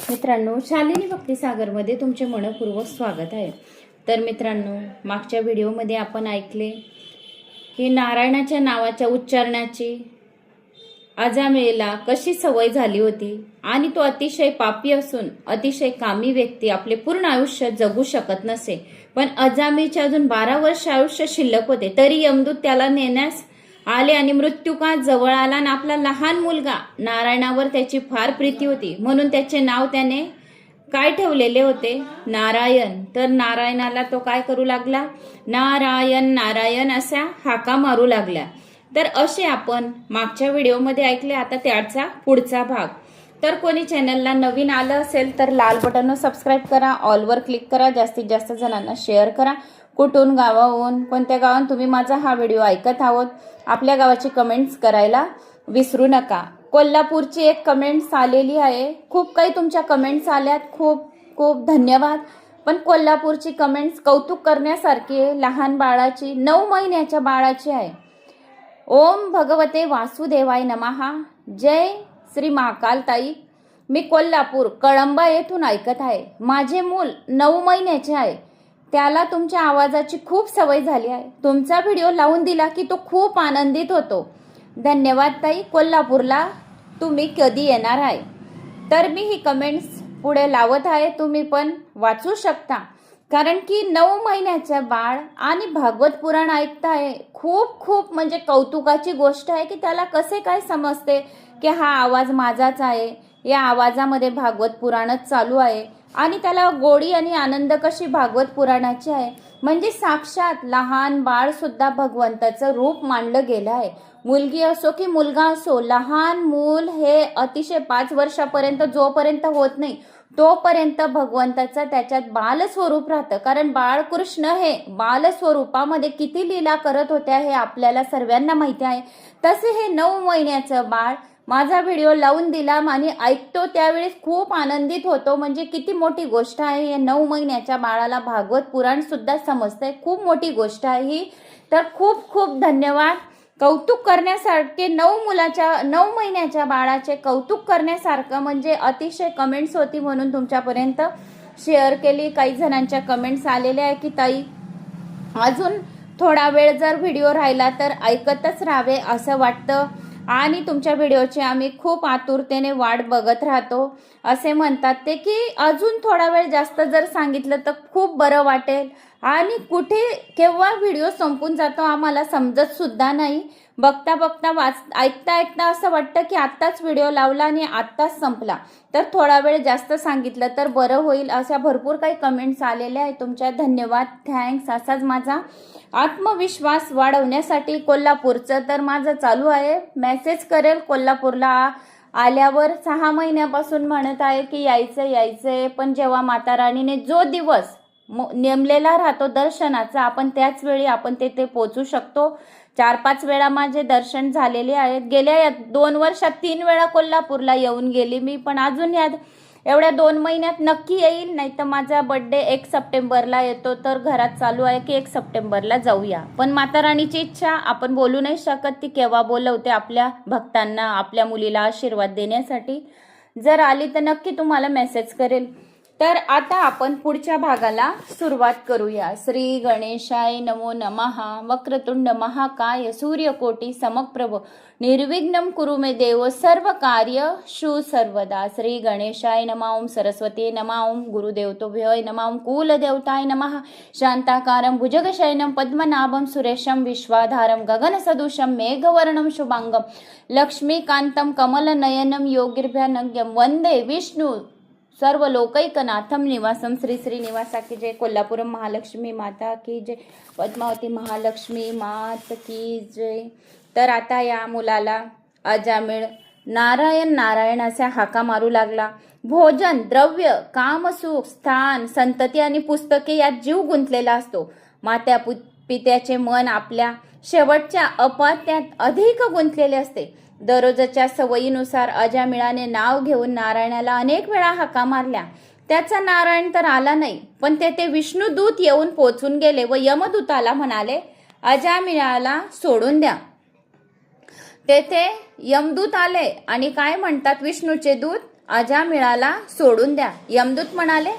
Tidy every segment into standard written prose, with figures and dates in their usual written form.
मित्रांनो, शालिनी भक्तिसागरमध्ये तुमचे मनपूर्वक स्वागत आहे। तर मित्रांनो, मागच्या व्हिडिओमध्ये आपण ऐकले की नारायणाच्या नावाच्या उच्चारणाची अजामिळला कशी सवय झाली होती आणि तो अतिशय पापी असून अतिशय कामी व्यक्ती आपले पूर्ण आयुष्य जगू शकत नसे। पण अजामिळचे अजून 12 वर्ष आयुष्य शिल्लक होते, तरी यमदूत त्याला नेण्यास आले आणि मृत्यूकाळ जवळ आला आणि आपला लहान मुलगा नारायणावर त्याची फार प्रीती होती, म्हणून त्याचे नाव त्याने काय ठेवलेले होते? नारायण। तर नारायणाला तो काय करू लागला? नारायण नारायण असा हाका मारू लागला। तर असे आपण मागच्या व्हिडिओमध्ये ऐकले, आता त्याचा पुढचा भाग। तर कोणी चॅनलला नवीन आलं असेल तर लाल बटनवर सबस्क्राईब करा, ऑलवर क्लिक करा, जास्तीत जास्त जणांना शेअर करा। कुठून, गावाहून, कोणत्या गावात तुम्ही माझा हा व्हिडिओ ऐकत आहोत, आपल्या गावाची कमेंट्स करायला विसरू नका। कोल्हापूरची एक कमेंट्स आलेली आहे, खूप काही तुमच्या कमेंट्स आल्यात, खूप खूप धन्यवाद। पण कोल्हापूरची कमेंट्स कौतुक करण्यासारखी आहे, लहान बाळाची, 9 महिन्याच्या बाळाची आहे। ओम भगवते वासुदेवाय नमः। जय श्री महाकाल ताई, मी कोल्हापूर कळंबा येथून ऐकत आहे। माझे मूल 9 महिन्याचे आहे, त्याला तुमच्या आवाजाची खूप सवय झाली आहे। तुमचा व्हिडिओ लावून दिला की तो खूप आनंदित होतो। धन्यवाद ताई। कोल्हापूरला तुम्ही कधी येणार आहे? तर मी ही कमेंट्स पुढे लावत आहे, तुम्ही पण वाचू शकता। कारण की 9 महिन्याचं बाळ आणि भागवत पुराण ऐकताय, खूप खूप म्हणजे कौतुकाची गोष्ट आहे की त्याला कसे काय समजते की हा आवाज माझाच आहे, या आवाजामध्ये भागवत पुराणच चालू आहे आणि त्याला गोडी आणि आनंद कशी भागवत पुराणाची आहे। म्हणजे साक्षात लहान बाळ सुद्धा भगवंताचं रूप मानलं गेलं आहे। मुलगी असो की मुलगा असो, लहान मूल हे अतिशय 5 वर्षापर्यंत जोपर्यंत होत नाही तोपर्यंत भगवंताचं त्याच्यात बालस्वरूप राहतं। कारण बाळकृष्ण हे बालस्वरूपामध्ये किती लीला करत होत्या हे आपल्याला सर्वांना माहिती आहे। तसे हे 9 महिन्याचं बाळ माझा व्हिडिओ लावून दिला आणि ऐकतो त्यावेळेस खूप आनंदित होतो। म्हणजे किती मोठी गोष्ट आहे, या 9 महिन्याच्या बाळाला भागवत पुराण सुद्धा समजतंय, खूप मोठी गोष्ट आहे ही। तर खूप खूप धन्यवाद। कौतुक करण्यासारखे 9 महिन्याच्या बाळाचे कौतुक करण्यासारखं म्हणजे अतिशय कमेंट्स होती, म्हणून तुमच्यापर्यंत शेअर केली। काही जणांच्या कमेंट्स आलेल्या आहे की ताई अजून थोडा वेळ जर व्हिडिओ राहिला तर ऐकतच राहावे असं वाटतं आणि तुमच्या व्हिडिओची आम्ही खूप आतुरतेने वाट बघत राहतो असे म्हणतात ते, की अजून थोडा वेळ जास्त जर सांगितलं तर खूप बरं वाटेल आणि कुठे केव्हा व्हिडिओ संपून जातो आम्हाला समजत सुद्धा नाही। बघता बघता ऐकता ऐकता असं वाटतं की आत्ताच व्हिडिओ लावला आणि आत्ताच संपला, तर थोडा वेळ जास्त सांगितलं तर बरं होईल। अशा भरपूर काही कमेंट्स आलेल्या आहेत, तुमच्या धन्यवाद, थँक्स। असाच माझा आत्मविश्वास वाढवण्यासाठी कोल्हापूरचं तर माझं चालू आहे, मेसेज करेल। कोल्हापूरला आल्यावर 6 महिन्यापासून म्हणत आहे की यायचंय, पण जेव्हा माता राणीने जो दिवस नेमलेला राहतो दर्शनाचा, आपण त्याच वेळी आपण तेथे पोहोचू शकतो। 4-5 वेळा माझे दर्शन झालेले आहेत। गेल्या 2 वर्षात 3 वेळा कोल्हापूरला येऊन गेली मी, पण अजून या एवढ्या 2 महिन्यात नक्की येईल। नाही तर माझा बर्थडे 1 सप्टेंबरला येतो, तर घरात चालू आहे की 1 सप्टेंबरला जाऊया। पण माता राणीची इच्छा आपण बोलू नाही शकत, ती केव्हा बोलवते आपल्या भक्तांना, आपल्या मुलीला आशीर्वाद देण्यासाठी। जर आली तर नक्की तुम्हाला मेसेज करेल। तर आता आपण पुढच्या भागाला सुरुवात करूया। श्री गणेशाय नमो नमः। वक्रतुंड महाकाय सूर्यकोटी समप्रभ निर्विघ्नं कुरु मे देव सर्व कार्य शु सर्वदा। श्री गणेशाय नमः। ओम सरस्वती नमः। ओम गुरुदेवतोभ्यो नमः। ओम कुलदेवताय नमः। शांताकारं भुजगशयनं पद्मनाभं सुरेशं विश्वाधारं गगनसदृशं मेघवर्णं शुभांगं लक्ष्मीकान्तं कमलनयनं योगिर्भ्यानंग्यं वंदे विष्णु सर्व लोकैकनाथम निवासम। श्री श्री निवासा की जय। कोल्हापुरम महालक्ष्मी माता की जय। पद्मावती महालक्ष्मी मात की जय। तर आता या मुलाला अजामिळ नारायण नारायण अशा हाका मारू लागला। भोजन, द्रव्य, कामसुख, स्थान, संतती आणि पुस्तके यात जीव गुंतलेला असतो। मात्या पित्याचे मन आपल्या शेवटच्या अपात्यात अधिक गुंतलेले असते। दररोजच्या सवयीनुसार अजामिळाने नाव घेऊन नारायणाला अनेक वेळा हाका मारल्या, त्याचा नारायण तर आला नाही। पण तेथे विष्णुदूत येऊन पोचून गेले व यमदूताला म्हणाले अजामिळाला सोडून द्या। तेथे यमदूत आले आणि काय म्हणतात विष्णूचे दूत, अजामिळाला सोडून द्या. यमदूत म्हणाले,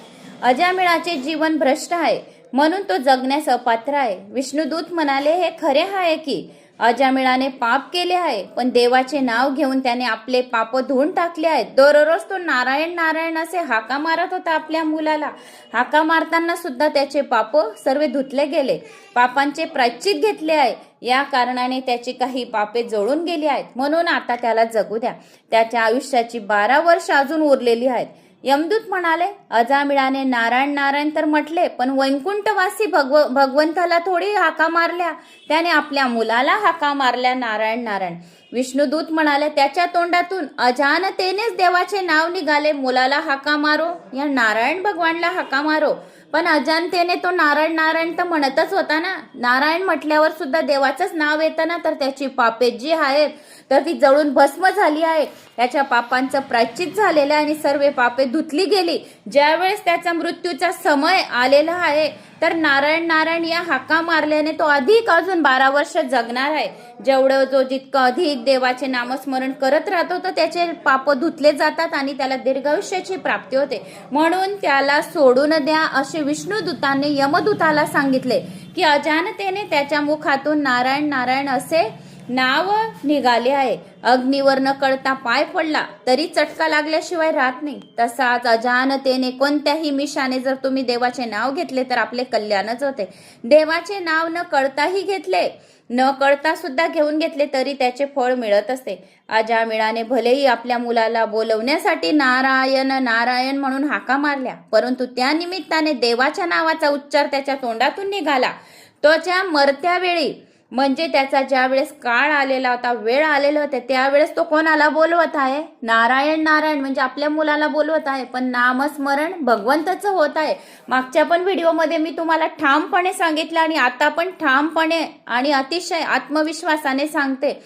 अजामिळाचे जीवन भ्रष्ट आहे म्हणून तो जगण्यास अपात्र आहे. विष्णुदूत म्हणाले, हे खरे आहे की अजामिळाने पाप केले आहे, पण देवाचे नाव घेऊन त्याने आपले पाप धुवून टाकले आहेत. दररोज तो नारायण नारायण असे हाका मारत होता आपल्या मुलाला. हाका मारताना सुद्धा त्याचे पाप सर्व धुतले गेले, पापांचे प्रायश्चित घेतले आहे. या कारणाने त्याची काही पापे जळून गेली आहेत, म्हणून आता त्याला जगू द्या. त्याच्या आयुष्याची 12 वर्ष अजून उरलेली आहेत. यमदूत म्हणाले, अजामिळाने नारायण नारायण तर म्हटले, पण वैकुंठवासी भगवंताला थोडी हाका मारल्या, त्याने आपल्या मुलाला हाका मारल्या नारायण नारायण. विष्णुदूत म्हणाले, त्याच्या तोंडातून अजानतेनेच देवाचे नाव निघाले. मुलाला हाका मारो, या नारायण भगवानला हाका मारो. पण अजानतेने तो नारायण नारायण तर म्हणतच होता ना. नारायण म्हटल्यावर सुद्धा देवाचंच नाव येतं ना, तर त्याची पापे जी आहेत तर ती जळून भस्म झाली आहे. त्याच्या पापांचं प्रायश्चित झालेलं आहे आणि सर्व पापे धुतली गेली. ज्यावेळेस त्याचा मृत्यूचा समय आलेला आहे तर नारायण नारायण या हाका मारल्याने तो अधिक अजून 12 वर्ष जगणार आहे. जेवढं जो जितकं अधिक देवाचे नामस्मरण करत राहतो तर त्याचे पाप धुतले जातात आणि त्याला दीर्घायुष्याची प्राप्ती होते. म्हणून त्याला सोडून द्या असे विष्णुदूताने यमदूताला सांगितले की अजानतेने त्याच्या मुखातून नारायण नारायण असे नाव निघाले आहे. अग्नीवर न कळता पाय पडला तरी चटका लागल्याशिवाय राहत नाही. तसाच अजानतेने कोणत्याही मिशाने जर तुम्ही देवाचे नाव घेतले तर आपले कल्याणच होते. देवाचे नाव न कळताही घेतले, न कळता सुद्धा घेऊन घेतले तरी त्याचे फळ मिळत असते. अजामिळाने भलेही आपल्या मुलाला बोलवण्यासाठी नारायण नारायण म्हणून हाका मारल्या, परंतु त्या निमित्ताने देवाच्या नावाचा उच्चार त्याच्या तोंडातून निघाला. त्याच्या मरत्या वेळी म्हणजे त्याचा ज्या वेळेस काळ आलेला होता, वेळ आलेला होता, त्यावेळेस तो कोणाला बोलवत आहे? नारायण नारायण म्हणजे आपल्या मुलाला बोलवत आहे. पण नामस्मरण भगवंताचं होत आहे. मागच्या पण व्हिडिओमध्ये मी तुम्हाला ठामपणे सांगितलं आणि आता पण ठामपणे आणि अतिशय आत्मविश्वासाने सांगते,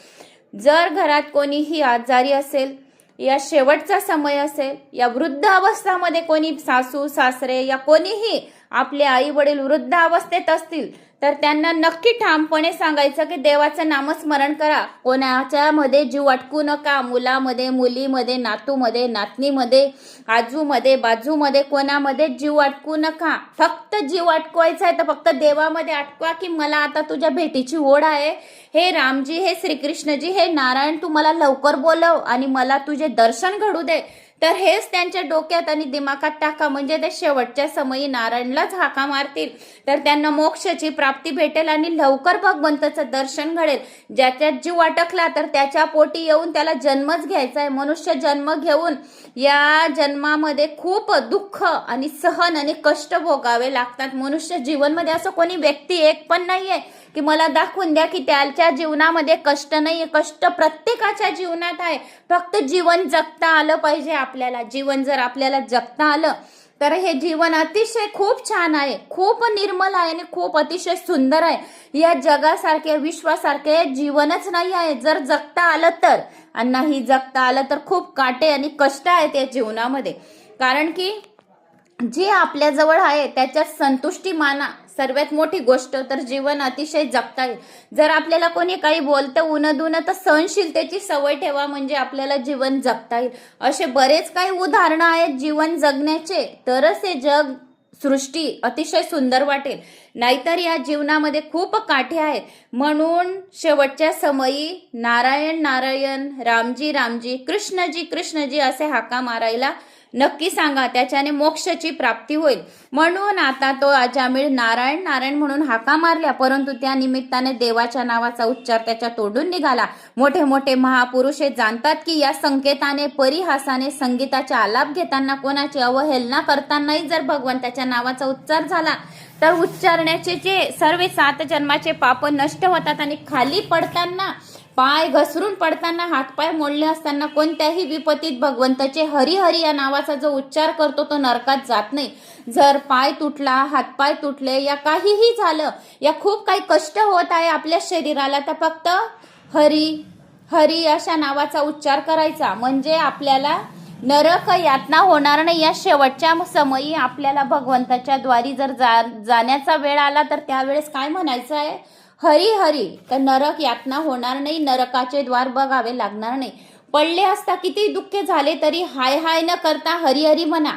जर घरात कोणीही आजारी असेल, या शेवटचा समय असेल, या वृद्ध अवस्थामध्ये कोणी सासू सासरे या कोणीही आपले आई वडील वृद्ध अवस्थेत असतील तर त्यांना नक्की ठामपणे सांगायचं की देवाचं नामस्मरण करा. कोणाच्या मध्ये जीव अटकू नका. मुलामध्ये, मुलीमध्ये, नातूमध्ये, नातनीमध्ये, आजूमध्ये, बाजूमध्ये कोणामध्ये जीव अटकू नका. फक्त जीव अटकवायचा आहे तर फक्त देवामध्ये अटकवा की मला आता तुझ्या भेटीची ओढ आहे. हे रामजी, हे श्रीकृष्णजी, हे नारायण, तू मला लवकर बोलव आणि मला तुझे दर्शन घडू दे. तर हेच त्यांच्या डोक्यात आणि दिमागात टाका, म्हणजे ते शेवटच्या समयी नारायणलाच हाका मारतील तर त्यांना मोक्षाची प्राप्ती भेटेल आणि लवकर भगवंताचं दर्शन घडेल. ज्याच्यात जीव अटकला तर त्याच्या पोटी येऊन त्याला जन्मच घ्यायचा आहे. मनुष्य जन्म घेऊन या जन्मामध्ये खूप दुःख आणि सहन आणि कष्ट भोगावे लागतात. मनुष्य जीवनमध्ये असं कोणी व्यक्ती एक पण नाहीये की मला दाखवून द्या की त्याच्या जीवनामध्ये कष्ट नाहीये. कष्ट प्रत्येकाच्या जीवनात आहे. फक्त जीवन जगता आलं पाहिजे आपल्याला. जीवन जर आपल्याला जगता आलं तर हे जीवन अतिशय खूप छान आहे, खूप निर्मल आहे आणि खूप अतिशय सुंदर आहे. या जगासारखे, विश्वासारखे जीवनच नाही आहे जर जगता आलं तर. आणि नाही जगता आलं तर खूप काटे आणि कष्ट आहेत या जीवनामध्ये. कारण की जे आपल्या जवळ आहे त्याच्यात संतुष्टी माना. सर्वात मोठी गोष्ट तर जीवन अतिशय जगता येईल. जर आपल्याला कोणी काही बोलतं उनदुन तर सहनशीलतेची सवय ठेवा, म्हणजे आपल्याला जीवन जगता येईल. असे बरेच काही उदाहरणं आहेत जीवन जगण्याचे, तरच हे जग सृष्टी अतिशय सुंदर वाटेल. नाहीतर या जीवनामध्ये खूप काठे आहेत. म्हणून शेवटच्या समयी नारायण नारायण, रामजी रामजी, कृष्णजी कृष्णजी असे हाका मारायला नक्की सांगा. त्याच्याने मोक्षाची प्राप्ती होईल. म्हणून आता तो अजामिळ नारायण नारायण म्हणून हाका मारल्या, परंतु त्या निमित्ताने देवाच्या नावाचा उच्चार त्याच्या तोंडून निघाला. मोठे मोठे महापुरुष हे जाणतात की या संकेताने, परिहासाने, संगीताचा आलाप घेताना, कोणाची अवहेलना करतानाही जर भगवंताच्या नावाचा उच्चार झाला तर उच्चारण्याचे जे सर्व 7 जन्माचे पाप नष्ट होतात आणि खाली पडताना, पाय घसरून पडताना, हातपाय मोडले असताना कोणत्याही विपत्तीत भगवंताचे हरी हरी या नावाचा जो उच्चार करतो तो नरकात जात नाही. जर पाय तुटला, हातपाय तुटले, या काहीही झालं, या खूप काही कष्ट होत आहे आपल्या शरीराला, तर फक्त हरी हरी अशा नावाचा उच्चार करायचा, म्हणजे आपल्याला नरक यातना होणार नाही. या शेवटच्या समयी आपल्याला भगवंताच्या द्वारी जर जाण्याचा वेळ आला तर त्यावेळेस काय म्हणायचं आहे? हरी हरी. तर नरक यातना होणार नाही, नरकाचे द्वार बघावे लागणार नाही. पडले असता किती दुःखे झाले तरी हाय हाय न करता हरी हरी म्हणा.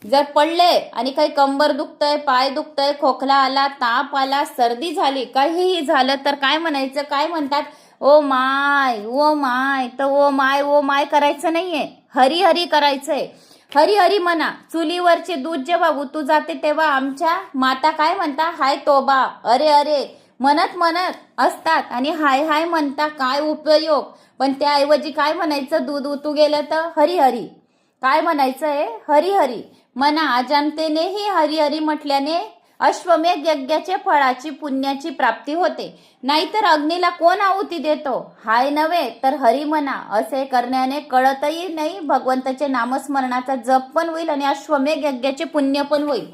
जर पडले आणि काही कंबर दुखतंय, पाय दुखतंय, खोकला आला, ताप आला, सर्दी झाली, काहीही झालं तर काय म्हणायचं? काय म्हणतात? Oh my, oh my. तर ओ माय करायचं नाहीये, हरी हरी करायचंय. हरी हरी म्हणा. चुलीवरचे दूध जेव्हा उतू जाते तेव्हा आमच्या माता काय म्हणता? हाय तोबा, अरे अरे म्हणत म्हणत असतात आणि हाय हाय म्हणता काय उपयोग. पण त्याऐवजी काय म्हणायचं? दूध उतू गेलं तर हरी हरी. काय म्हणायचंय? हरी हरी म्हणा. अजाणतेनेही हरी हरी म्हटल्याने अश्वमेध यज्ञाच्या फळाची पुण्याची प्राप्ती होते. नाहीतर अग्नीला कोण आहुती देतो? हाय नव्हे तर हरी म्हणा. असे करण्याने कळतही नाही, भगवंताचे नामस्मरणाचा जप पण होईल आणि अश्वमेध यज्ञाचे पुण्य पण होईल.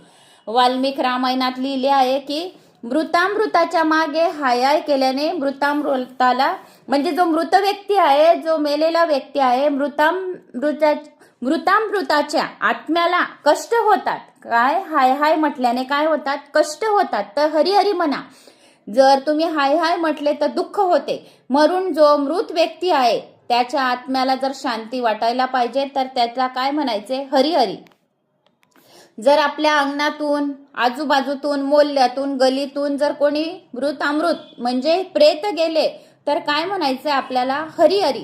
वाल्मिक रामायणात लिहिले आहे की मृतामृताच्या मागे हाय हाय केल्याने मृतामृताला, म्हणजे जो मृत व्यक्ती आहे, जो मेलेला व्यक्ती आहे, मृतामृताच्या आत्म्याला कष्ट होतात. काय? हाय हाय म्हटल्याने काय होतात? कष्ट होतात. तर हरी हरी म्हणा. जर तुम्ही हाय हाय म्हटले तर दुःख होते. मरून जो मृत व्यक्ती आहे त्याच्या आत्म्याला जर शांती वाटायला पाहिजे तर त्याला काय म्हणायचे? हरी हरी. जर आपल्या अंगणातून, आजूबाजूतून, मोहल्ल्यातून, गलीतून जर कोणी मृत म्हणजे प्रेत गेले तर काय म्हणायचं आपल्याला? हरी हरी.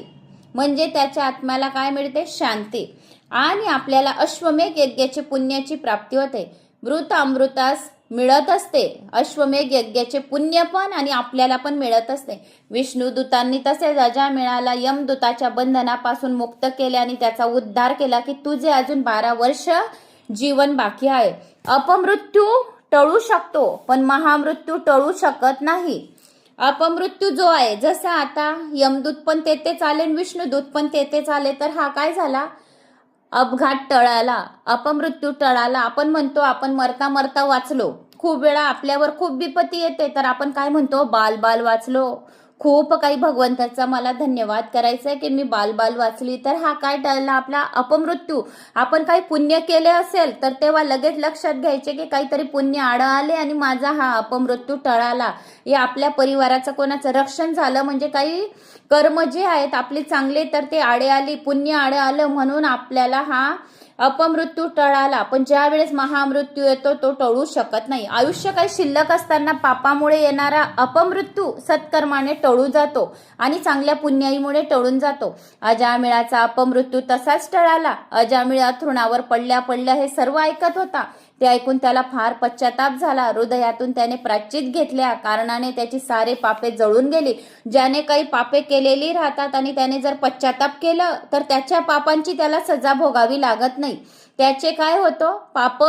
म्हणजे त्याच्या आत्म्याला काय मिळते? शांती. आणि आपल्याला अश्वमेध यज्ञाची पुण्याची प्राप्ती होते. मृत अमृतास मिळत असते अश्वमेध यज्ञाचे पुण्य पण आणि आपल्याला पण मिळत असते. विष्णुदूतांनी तसेच अजामिळाला यमदूताच्या बंधनापासून मुक्त केले आणि त्याचा उद्धार केला की तुझे अजून 12 वर्ष जीवन बाकी आहे. अपमृत्यू टळू शकतो पण महामृत्यू टळू शकत नाही. अपमृत्यू जो आहे, जसा आता यमदूत पण तेथेच आले आणि विष्णुदूत पण तेथेच आले, तर हा काय झाला? अपघात टळाला, अपमृत्यू टळाला. आपण म्हणतो आपण मरता मरता वाचलो. खूप वेळा आपल्यावर खूप विपत्ती येते तर आपण काय म्हणतो? बाल बाल वाचलो. खूप काही भगवंताचा मला धन्यवाद करायचा आहे की मी बाल बाल वाचली. तर हा काय टळला? आपला अपमृत्यू. आपण काही पुण्य केले असेल तर तेव्हा लगेच लक्षात घ्यायचे की काहीतरी पुण्य आड आले आणि माझा हा अपमृत्यू टळाला. या आपल्या परिवाराचं कोणाचं रक्षण झालं, म्हणजे काही कर्म जे आहेत आपले चांगले तर ते आडे आली, पुण्य आडे आलं म्हणून आपल्याला हा अपमृत्यू टळाला. पण ज्या वेळेस महामृत्यू येतो तो टळू शकत नाही. आयुष्य काही शिल्लक असताना पापामुळे येणारा अपमृत्यू सत्कर्माने टळू जातो आणि चांगल्या पुण्याईमुळे टळून जातो. अजामिळाचा अपमृत्यू तसाच टळाला. अजामिळ अथरुणावर पडल्या पडल्या हे सर्व ऐकत होता. ते ऐकून त्याला फार पश्चाताप झाला. हृदयातून त्याने प्रायश्चित घेतल्या कारणाने त्याची सारे पापे जळून गेली. ज्याने काही पापे केलेली राहतात आणि त्याने जर पश्चाताप केलं तर त्याच्या पापांची त्याला सजा भोगावी लागत नाही. त्याचे काय होतं? पाप.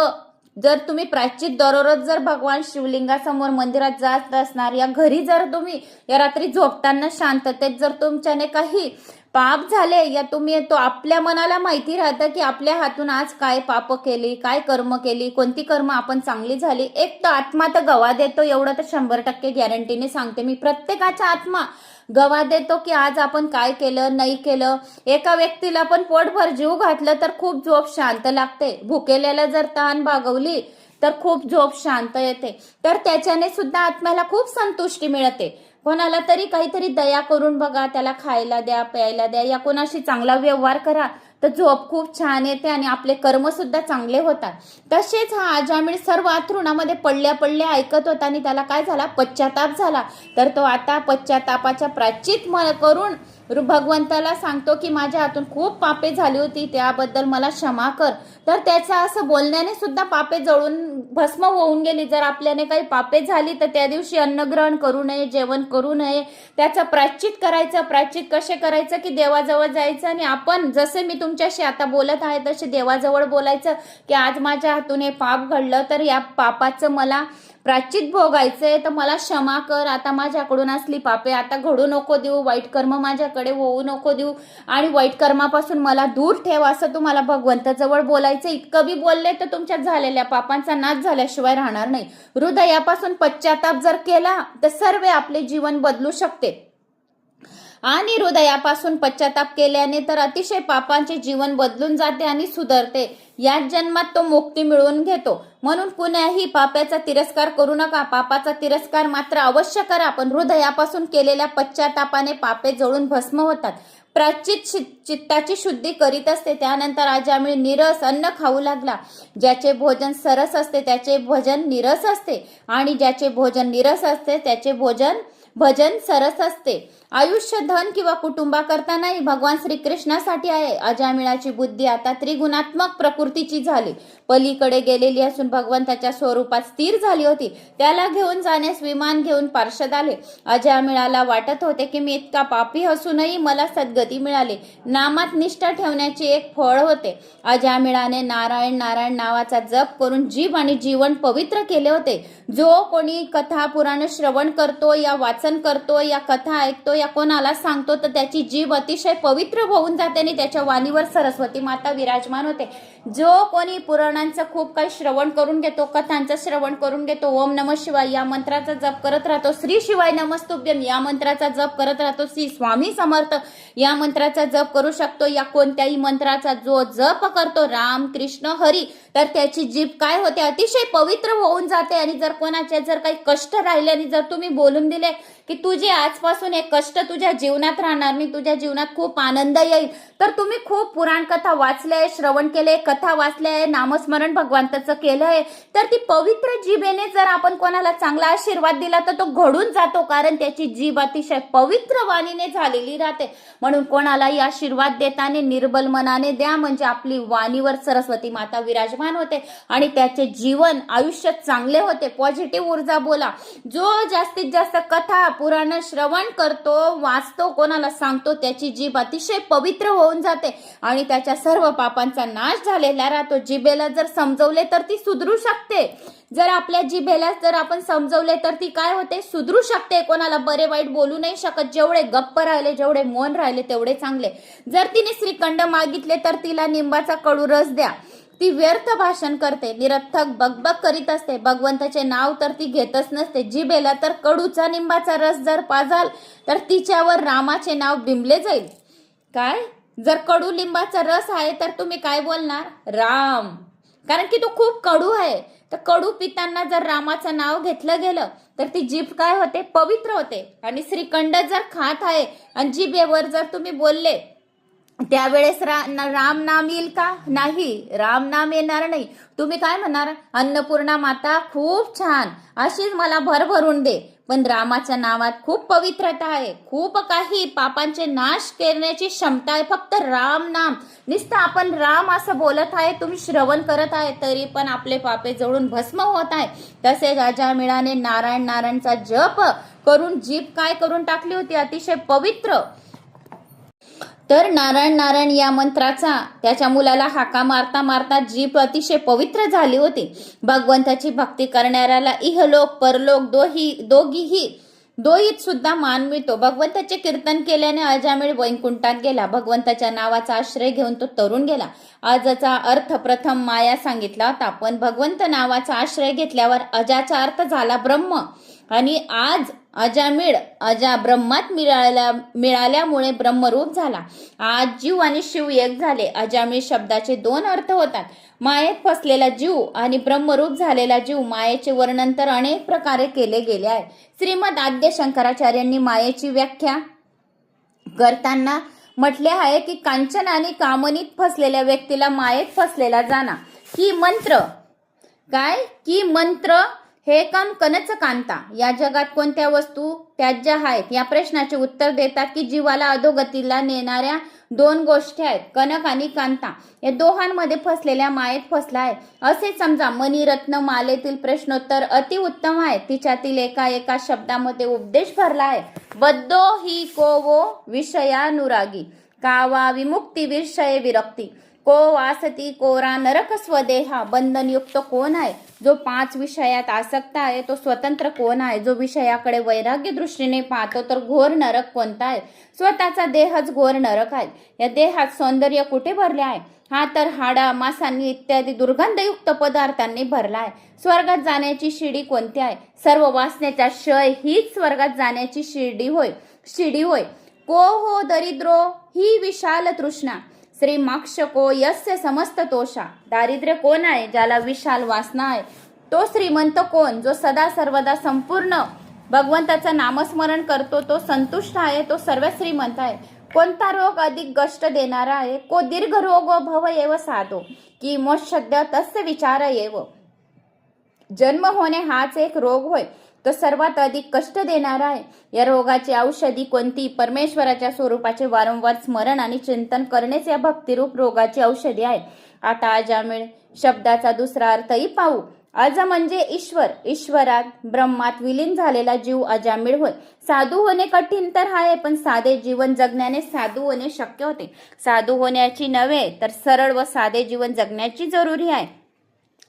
जर तुम्ही प्रायश्चित दररोज जर भगवान शिवलिंगासमोर मंदिरात जात असणार, या घरी जर तुम्ही या रात्री झोपताना शांततेत जर तुमच्याने काही पाप झाले, या तुम्ही तो आपल्या मनाला माहिती राहतं की आपल्या हातून आज काय पाप केली, काय कर्म केली, कोणती कर्म आपण चांगली झाली. एक तर आत्मा तर गवा देतो, एवढं तर 100% गॅरंटीने सांगते मी. प्रत्येकाचा आत्मा गवा देतो की आज आपण काय केलं, नाही केलं. एका व्यक्तीला पण पोटभर जीव घातलं तर खूप झोप शांत लागते. भुकेल्याला जर तहान भागवली तर खूप झोप शांत येते. तर त्याच्याने सुद्धा आत्म्याला खूप संतुष्टी मिळते. कोणाला तरी काहीतरी दया करून बघा, त्याला खायला द्या, प्यायला द्या, या कोणाशी चांगला व्यवहार करा तर झोप खूप छान येते आणि आपले कर्म सुद्धा चांगले होतात. तसेच हा अजामिळ सर्व अथरुणामध्ये पडल्या पडल्या ऐकत होता आणि त्याला काय झाला? पश्चाताप झाला. तर तो आता पश्चातापाच्या प्रायश्चित करून भगवंताला सांगतो की माझ्या हातून खूप पापे झाली होती, त्याबद्दल मला क्षमा कर. तर त्याचा असं बोलण्याने सुद्धा पापे जळून भस्म होऊन गेली. जर आपल्याने काही पापे झाली तर त्या दिवशी अन्नग्रहण करू नये, जेवण करू नये, त्याचं प्रायश्चित करायचं. प्रायश्चित कसे करायचं की देवाजवळ जायचं आणि आपण जसे मी तुमच्याशी आता बोलत आहे तसे देवाजवळ बोलायचं की आज माझ्या हातून हे पाप घडलं तर या पापाचं मला प्रायश्चित भोगायचंय, तर मला क्षमा कर. आता माझ्याकडून असली पापे आता घडू नको देऊ, वाईट कर्म माझ्याकडे होऊ नको देऊ आणि वाईट कर्मापासून मला दूर ठेव, असं तुम्हाला भगवंताजवळ बोलायचं. इतकं बी बोलले तर तुमच्यात झालेल्या पापांचा नाश झाल्याशिवाय राहणार नाही. हृदयापासून पश्चाताप जर केला तर सर्व आपले जीवन बदलू शकते. आणि हृदयापासून पश्चाताप केल्याने तर अतिशय पापांचे जीवन बदलून जाते आणि सुधारते. याच जन्मात तो मुक्ती मिळवून घेतो. म्हणून कुणाही पापाचा तिरस्कार करू नका. पापाचा तिरस्कार मात्र अवश्य करा, पण हृदयापासून केलेल्या पश्चातापाने पापे जळून भस्म होतात. प्राचित चित्ताची शुद्धी करीत असते. त्यानंतर अजामिळ निरस अन्न खाऊ लागला. ज्याचे भोजन सरस असते त्याचे भजन निरस असते आणि ज्याचे भोजन निरस असते त्याचे भजन सरस असते. आयुष्य धन किंवा कुटुंबाकरता नाही, भगवान श्रीकृष्णासाठी आहे. अजामिळाची बुद्धी आता त्रिगुणात्मक प्रकृतीची झाली, पलीकडे गेलेली असून भगवंताच्या स्वरूपात स्थिर झाली होती. त्याला घेऊन जाण्यास विमान घेऊन पार्षद आले. अजामिळाला वाटत होते की मी इतका पापी असूनही मला सद्गती मिळाली. नामात निष्ठा ठेवण्याचे एक फळ होते. अजामिळाने नारायण नारायण नावाचा जप करून जीभ आणि जीवन पवित्र केले होते. जो कोणी कथा पुराण श्रवण करतो या वाचन करतो या कथा ऐकतो या कोणाला सांगतो तर त्याची जीभ अतिशय पवित्र होऊन जाते आणि त्याच्या वाणीवर सरस्वती माता विराजमान होते. जो कोणी पुराणांचं खूप काही श्रवण करून घेतो, कथांचं श्रवण करून घेतो, ओम नमः शिवाय या मंत्राचा जप करत राहतो, श्री शिवाय नमस्तुभ्यम या मंत्राचा जप करत राहतो, श्री स्वामी समर्थ या मंत्राचा जप करू शकतो, या कोणत्याही मंत्राचा जो जप करतो राम कृष्ण हरी, तर त्याची जीभ काय होते अतिशय पवित्र होऊन जाते. आणि जर कोणाचे जर काही कष्ट राहिले आणि जर तुम्ही बोलून दिले की तुझे आजपासून एक कष्ट तुझ्या जीवनात राहणार नाही, तुझ्या जीवनात खूप आनंद येईल, तर तुम्ही खूप पुराण कथा वाचले, श्रवण केले, कथा वाचले आहे, नामस्मरण भगवंताचं केलं आहे, तर ती पवित्र जीभेने जर आपण कोणाला चांगला आशीर्वाद दिला तर तो घडून जातो, कारण त्याची जीभ अतिशय पवित्र वाणीने झालेली राहते. म्हणून कोणालाही आशीर्वाद देताना निर्बल मनाने द्या, म्हणजे आपली वाणीवर सरस्वती माता विराजमान होते आणि त्याचे जीवन आयुष्य चांगले होते. पॉझिटिव्ह ऊर्जा बोला. जो जास्तीत जास्त कथा पुराण श्रवण करतो, वाचतो, कोणाला सांगतो, त्याची जीभ अतिशय पवित्र होऊन जाते आणि त्याच्या सर्व पापांचा नाश झालेला राहतो. जिभेला जर समजवले तर ती सुधरू शकते. जर आपल्या जिभेला जर आपण समजवले तर ती काय होते, सुधरू शकते. कोणाला बरे वाईट बोलू नाही शकत. जेवढे गप्प राहिले, जेवढे मौन राहिले तेवढे चांगले. जर तिने श्रीखंड मागितले तर तिला निंबाचा कडू रस द्या. ती व्यर्थ भाषण करते, निरर्थक बकबक करीत असते. भगवंताचे नाव तर ती घेतच नसते. जिभेला तर कडूचा निंबाचा रस जर पाजाल तर तिच्यावर रामाचे नाव बिंबले जाईल. काय जर कडू लिंबाचा रस आहे तर तुम्ही काय बोलणार, राम, कारण की तो खूप कडू आहे. तर कडू पितांना जर रामाचं नाव घेतलं गेलं तर ती जीभ काय होते, पवित्र होते. आणि श्रीखंड जर खात आहे आणि जिभेवर जर तुम्ही बोलले त्यावेळेस राम नाम येईल का, नाही, राम नाम येणार नाही. तुम्ही काय म्हणणार, अन्नपूर्णा माता खूप छान, अशीच मला भरभरून दे. पण रामाच्या नावात खूप पवित्रता आहे, खूप काही पापांचे नाश करण्याची क्षमता आहे. फक्त राम नाम, नुसतं आपण राम असं बोलत आहे, तुम्ही श्रवण करत आहे, तरी पण आपले पापे जळून भस्म होत आहे. तसेच अजामिळाने नारायण नारायणचा जप करून जीभ काय करून टाकली होती, अतिशय पवित्र. तर नारायण नारायण या मंत्राचा त्याच्या मुलाला हाका मारता मारता जीभ अतिशय पवित्र झाली होती. भगवंताची भक्ती करणाऱ्याला इहलोक परलोक दोहीत सुद्धा मान मिळतो. भगवंताचे कीर्तन केल्याने अजामिळ वैकुंठात गेला. भगवंताच्या नावाचा आश्रय घेऊन तो तरुण गेला. आजचा अर्थ प्रथम माया सांगितला होता, पण भगवंत नावाचा आश्रय घेतल्यावर अजाचा अर्थ झाला ब्रह्म. आणि आज अजा ब्रह्मात मिळाल्यामुळे ब्रह्मरूप झाला. आज जीव आणि शिव एक झाले. अजामिळ शब्दाचे दोन अर्थ होतात, मायेत फसलेला जीव आणि ब्रह्मरूप झालेला जीव. मायेचे वर्णन तर अनेक प्रकारे केले गेले आहे. श्रीमद आद्य शंकराचार्यांनी मायेची व्याख्या करताना म्हटले आहे की कांचन आणि कामनीत फसलेल्या व्यक्तीला मायेत फसलेला जाणा. की मंत्र काय, की मंत्र हे काम कनच कांता. या जगात कोणत्या वस्तू त्याज्य आहेत, या प्रश्नाचे उत्तर देतात की जीवाला अधोगतीला नेणाऱ्या दोन गोष्टी आहेत, कनक आणि कांता. या दोहांमध्ये फसलेल्या मायेत फसला आहे असे समजा. मणिरत्न मालेतील प्रश्नोत्तर अतिउत्तम आहे. तिच्यातील एका शब्दामध्ये उपदेश भरला आहे. बद्धो ही को वो विषयानुरागी, कावा विमुक्ती विषय विरक्ती, को वासती कोरा नरक स्वदेहा. बंधनयुक्त कोण आहे, जो 5 विषयात आसक्त आहे तो स्वतंत्र कोण आहे, जो विषयाकडे वैराग्य दृष्टीने पाहतो तर घोर नरक कोणता आहे. स्वतःचा देहच घोर नरक आहे. या देहात सौंदर्य कुठे भरले आहे, हा तर हाडा मांसांनी इत्यादी दुर्गंधयुक्त पदार्थांनी भरला आहे. स्वर्गात जाण्याची शिडी कोणती आहे, सर्व वासनेचा क्षय हीच स्वर्गात जाण्याची शिडी होय. को हो दरिद्रो ही विशाल तृष्णा, श्री माक्षको यस्य समस्त तोषा. दारिद्र्य कोण आहे, ज्याला विशाल वासना आहे. तो श्रीमंत कोण, जो सदा सर्वदा संपूर्ण भगवंताचं नामस्मरण करतो, तो संतुष्ट आहे, तो सर्व श्रीमंत आहे. कोणता रोग अधिक कष्ट देणारा आहे? को दीर्घ रोग भव एव साधो की मोक्षद्य तस्य विचार एव. जन्म होणे हाच एक रोग होय, तो सर्वात अधिक कष्ट देणारा आहे. या रोगाची औषधी कोणती? परमेश्वराच्या स्वरूपाचे वारंवार स्मरण आणि चिंतन करणेच या भक्तिरूप रोगाची औषधी आहे. आता अजामिळ शब्दाचा दुसरा अर्थही पाहू. अज म्हणजे ईश्वर, ईश्वरात ब्रह्मात विलीन झालेला जीव अजामिळ होय. साधू होणे कठीण तर आहे, पण साधे जीवन जगण्याने साधू होणे शक्य होते. साधू होण्याची नव्हे तर सरळ व साधे जीवन जगण्याची जरुरी आहे.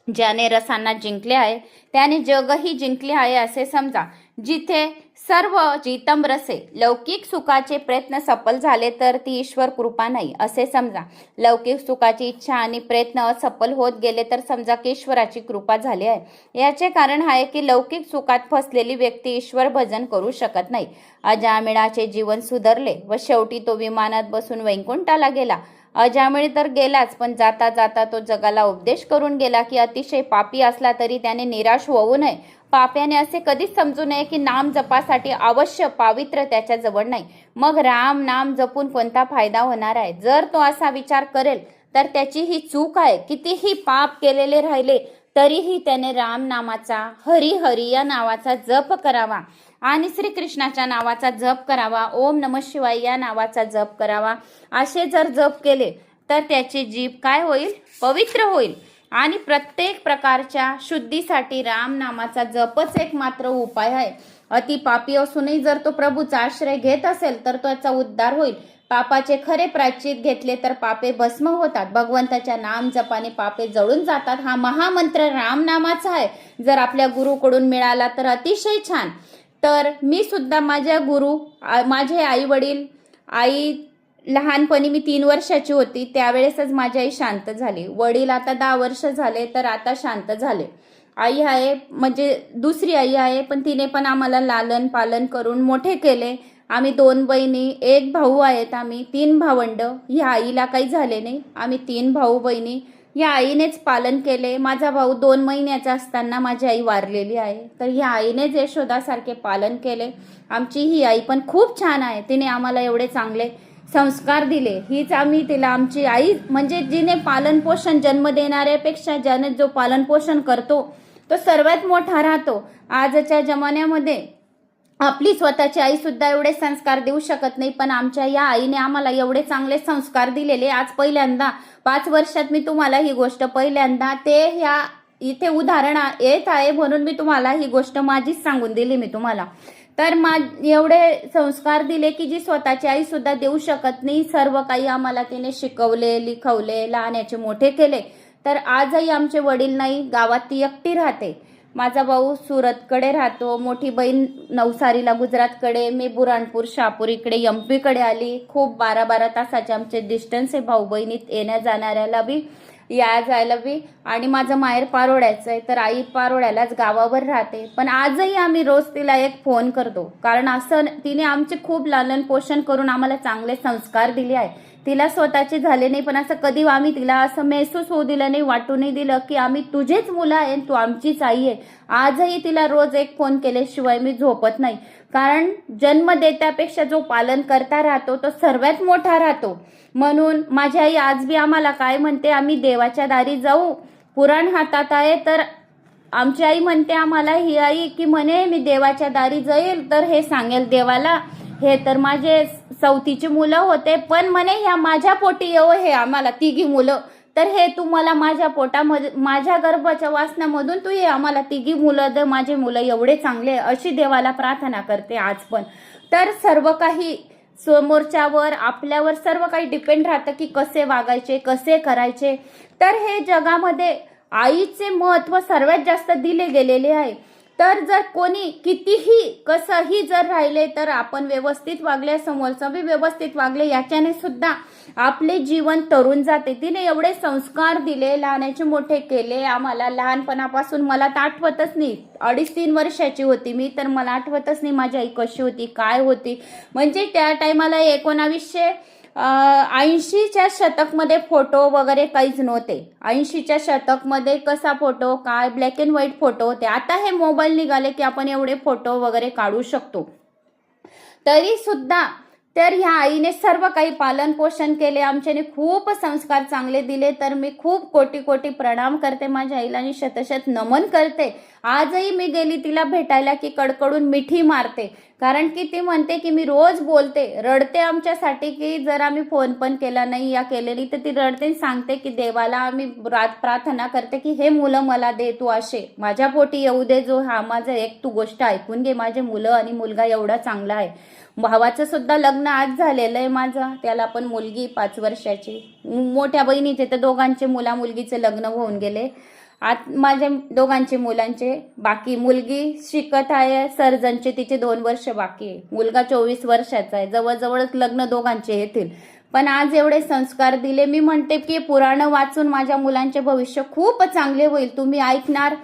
ज्याने रसांना जिंकले आहे त्याने जगही जिंकले आहे असे समजा. जिथे सर्व जितम रसे लौकिक सुखाचे प्रयत्न सफल झाले तर ती ईश्वर कृपा नाही असे समजा. लौकिक सुखाची इच्छा आणि प्रयत्न असफल होत गेले तर समजा की ईश्वराची कृपा झाली आहे. याचे कारण आहे की लौकिक सुखात फसलेली व्यक्ती ईश्वर भजन करू शकत नाही. अजामिळाचे जीवन सुधारले व शेवटी तो विमानात बसून वैकुंठाला गेला. अजामिळ तर गेलाच, पण जाता जाता तो जगाला उपदेश करून गेला की अतिशय पापी असला तरी त्याने निराश होऊ नये. पाप्याने असे कधीच समजू नये की नाम जपासाठी अवश्य पावित्र्य त्याच्या जवळ नाही. मग राम नाम जपून कोणता फायदा होणार आहे? जर तो असा विचार करेल तर त्याची ही चूक आहे. कितीही पाप केलेले राहिले तरीही त्याने राम नामाचा, हरी हरी या नावाचा जप करावा आणि श्रीकृष्णाच्या नावाचा जप करावा, ओम नमः शिवाय या नावाचा जप करावा. असे जर जप केले तर त्याची जीभ काय होईल? पवित्र होईल. आणि प्रत्येक प्रकारच्या शुद्धीसाठी राम नामाचा जपच एक मात्र उपाय आहे. अति पापी असूनही जर तो प्रभूचा आश्रय घेत असेल तर त्याचा उद्धार होईल. पापाचे खरे प्रायश्चित घेतले तर पापे भस्म होतात. भगवंताच्या नाम जपाने पापे जळून जातात. हा महामंत्र राम नामाचा आहे. जर आपल्या गुरुकडून मिळाला तर अतिशय छान. तर मी सुद्धा माझ्या गुरु, माझे आई वडील, आई लहानपणी मी 3 वर्षाची होती त्यावेळेसच माझी आई शांत झाली. वडील आता 10 वर्ष झाले तर आता शांत झाले. आई आहे म्हणजे दुसरी आई आहे, पण तिने पण आम्हाला लालन पालन करून मोठे केले. आम्ही 2 बहिणी, 1 भाऊ आहेत. आम्ही 3 भावंड. ह्या आईला काही झाले नाही. आम्ही 3 भाऊ बहिणी. या आईनेच पालन केले. माझा भाऊ 2 महिन्याचा असताना माझी आई वारलेली आहे. तर ह्या आईनेच यशोदासारखे पालन केले. आमची ही आई पण खूप छान आहे. तिने आम्हाला एवढे चांगले संस्कार दिले. हीच आम्ही तिला आमची आई म्हणजे जिने पालन पोषण, जन्म देणाऱ्यापेक्षा ज्याने जो पालन पोषण करतो तो सर्वात मोठा राहतो. आजच्या जमान्यामध्ये आपली स्वतःची आई सुद्धा एवढे संस्कार देऊ शकत नाही, पण आमच्या या आईने आम्हाला एवढे चांगले संस्कार दिलेले. आज पहिल्यांदा 5 वर्षात मी तुम्हाला ही गोष्ट पहिल्यांदा ते ह्या इथे उदाहरण येत आहे म्हणून मी तुम्हाला ही गोष्ट माझीच सांगून दिली मी तुम्हाला. तर एवढे संस्कार दिले की जी स्वतःची आई सुद्धा देऊ शकत नाही. सर्व काही आम्हाला तिने शिकवले, लिखवले, लहानाचे मोठे केले. तर आजही आमचे वडील नाही, गावात ती एकटी राहते. माझा भाऊ सुरतकडे राहतो, मोठी बहीण नवसारीला गुजरातकडे, मी बुराणपूर शहापूर इकडे एमपी कडे आली. खूप 12-12 तासाचे आमचे डिस्टन्स आहे भाऊ बहिणीत येण्या जाणाऱ्याला बी, या जायला बी. आणि माझं माहेर पारोड्याचं आहे, तर आई पारोड्यालाच गावावर राहते. पण आजही आम्ही रोज तिला एक फोन करतो, कारण असं तिने आमचे खूप लालन पोषण करून आम्हाला चांगले संस्कार दिले आहे. तिला स्वतःचे झाले नाही, पण असं कधी आम्ही तिला असं महसूस होऊ दिलं नाही, वाटू नाही दिलं की आम्ही तुझेच मुलं आहे, तू आमचीच आई आहे. आजही तिला रोज एक फोन केल्याशिवाय मी झोपत नाही, कारण जन्मदेत्यापेक्षा जो पालन करता राहतो तो सर्वात मोठा राहतो. म्हणून माझी आई आज बी आम्हाला काय म्हणते, आम्ही देवाच्या दारी जाऊ, पुराण हातात आहे. तर आमची आई म्हणते आम्हाला, ही आई की म्हणे मी देवाच्या दारी जाईल तर हे सांगेल देवाला, हे तर माझे सवतीची मुलं होते, पण म्हणे ह्या माझ्या पोटी येऊ हे आम्हाला 3 मुलं, तर हे तू मला माझ्या पोटामध्ये, माझ्या गर्भाच्या वासनामधून तू हे आम्हाला 3 मुलं दे, माझे मुलं एवढे चांगले, अशी देवाला प्रार्थना करते आज पण. तर सर्व काही समोरच्यावर, आपल्यावर सर्व काही डिपेंड राहतं की कसे वागायचे, कसे करायचे. तर हे जगामध्ये आईचे महत्त्व सर्वात जास्त दिले गेलेले आहे. तर जर कोणी कितीही कसंही जर राहिले तर आपण व्यवस्थित वागले, समोरचं बी व्यवस्थित वागले, याच्याने सुद्धा आपले जीवन तरून जाते. तिने एवढे संस्कार दिले, लहानाचे मोठे केले आम्हाला. लहानपणापासून मला तर आठवतच नाही, 2.5-3 वर्षाची होती मी, तर मला आठवतच नाही माझी आई कशी होती, काय होती. म्हणजे त्या टायमाला 1980च्या शतकमध्ये फोटो वगैरे काहीच नव्हते. 80च्या शतकमध्ये कसा फोटो, काय ब्लॅक अँड व्हाईट फोटो होते. आता हे मोबाईल निघाले की आपण एवढे फोटो वगैरे काढू शकतो. तरी सुद्धा तर ह्या आईने सर्व काही पालन पोषण केले, आमच्याने खूप संस्कार चांगले दिले. तर मी खूप कोटी कोटी प्रणाम करते माझ्या आईला आणि शतशत नमन करते. आजही मी गेली तिला भेटायला की कडकडून मिठी मारते, कारण की ती म्हणते की मी रोज बोलते, रडते आमच्यासाठी, की जर आम्ही फोन पण केला नाही या केलेली तर ती रडते, सांगते की देवाला आम्ही प्रार्थना करते की हे मुलं मला दे तू, असे माझ्या पोटी येऊ दे जो. हा माझं एक तू गोष्ट ऐकून घे, माझे मुलं आणि मुलगा एवढा चांगला आहे. भावाचं सुद्धा लग्न आज झालेलं आहे माझं, त्याला पण मुलगी 5 वर्षाची. मोठ्या बहिणीचे तर दोघांचे मुला मुलगीचे लग्न होऊन गेले. आज माझ्या दोघांचे मुलांचे बाकी, मुलगी शिकत आहे सर्जनचे, तिचे 2 वर्ष बाकी आहे. मुलगा 24 वर्षाचा आहे. जवळजवळच लग्न दोघांचे येतील. पण आज एवढे संस्कार दिले. मी म्हणते की पुराण वाचून माझ्या मुलांचे भविष्य खूप चांगले होईल. तुम्ही ऐकणार,